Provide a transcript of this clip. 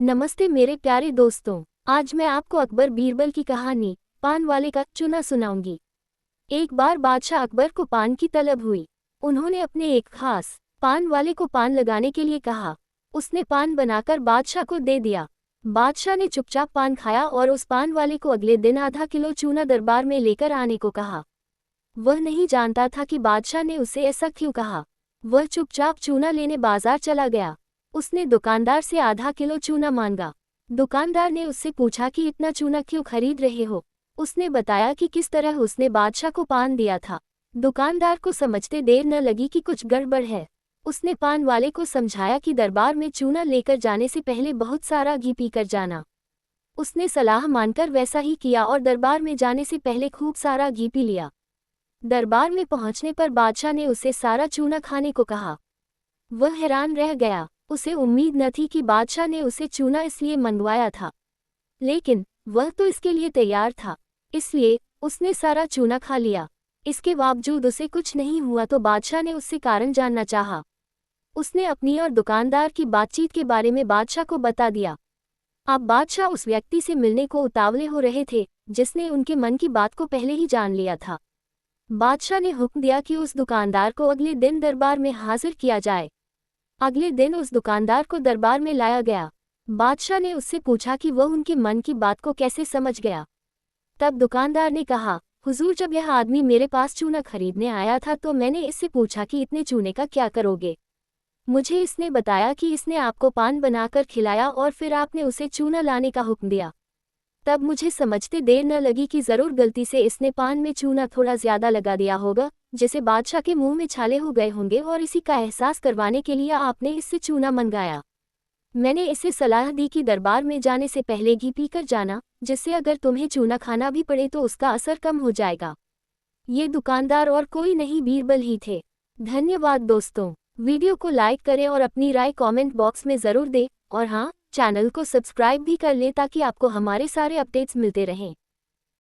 नमस्ते मेरे प्यारे दोस्तों। आज मैं आपको अकबर बीरबल की कहानी पान वाले का चूना सुनाऊंगी। एक बार बादशाह अकबर को पान की तलब हुई। उन्होंने अपने एक खास पान वाले को पान लगाने के लिए कहा। उसने पान बनाकर बादशाह को दे दिया। बादशाह ने चुपचाप पान खाया और उस पान वाले को अगले दिन आधा किलो चूना दरबार में लेकर आने को कहा। वह नहीं जानता था कि बादशाह ने उसे ऐसा क्यों कहा। वह चुपचाप चूना लेने बाजार चला गया। उसने दुकानदार से आधा किलो चूना मांगा। दुकानदार ने उससे पूछा कि इतना चूना क्यों खरीद रहे हो। उसने बताया कि किस तरह उसने बादशाह को पान दिया था। दुकानदार को समझते देर न लगी कि कुछ गड़बड़ है। उसने पान वाले को समझाया कि दरबार में चूना लेकर जाने से पहले बहुत सारा घी पीकर जाना। उसने सलाह मानकर वैसा ही किया और दरबार में जाने से पहले खूब सारा घी पी लिया। दरबार में पहुंचने पर बादशाह ने उसे सारा चूना खाने को कहा। वह हैरान रह गया। उसे उम्मीद न थी कि बादशाह ने उसे चूना इसलिए मंगवाया था, लेकिन वह तो इसके लिए तैयार था, इसलिए उसने सारा चूना खा लिया। इसके बावजूद उसे कुछ नहीं हुआ तो बादशाह ने उससे कारण जानना चाहा। उसने अपनी और दुकानदार की बातचीत के बारे में बादशाह को बता दिया। अब बादशाह उस व्यक्ति से मिलने को उतावले हो रहे थे जिसने उनके मन की बात को पहले ही जान लिया था। बादशाह ने हुक्म दिया कि उस दुकानदार को अगले दिन दरबार में हाजिर किया जाए। अगले दिन उस दुकानदार को दरबार में लाया गया। बादशाह ने उससे पूछा कि वह उनके मन की बात को कैसे समझ गया। तब दुकानदार ने कहा, हुजूर, जब यह आदमी मेरे पास चूना खरीदने आया था तो मैंने इससे पूछा कि इतने चूने का क्या करोगे। मुझे इसने बताया कि इसने आपको पान बनाकर खिलाया और फिर आपने उसे चूना लाने का हुक्म दिया। तब मुझे समझते देर न लगी कि ज़रूर गलती से इसने पान में चूना थोड़ा ज़्यादा लगा दिया होगा, जिसे बादशाह के मुंह में छाले हो गए होंगे और इसी का एहसास करवाने के लिए आपने इससे चूना मंगाया। मैंने इसे सलाह दी कि दरबार में जाने से पहले घी पीकर जाना, जिससे अगर तुम्हें चूना खाना भी पड़े तो उसका असर कम हो जाएगा। ये दुकानदार और कोई नहीं, बीरबल ही थे। धन्यवाद दोस्तों। वीडियो को लाइक करें और अपनी राय कमेंट बॉक्स में ज़रूर दें, और हाँ, चैनल को सब्सक्राइब भी कर लें ताकि आपको हमारे सारे अपडेट्स मिलते रहें।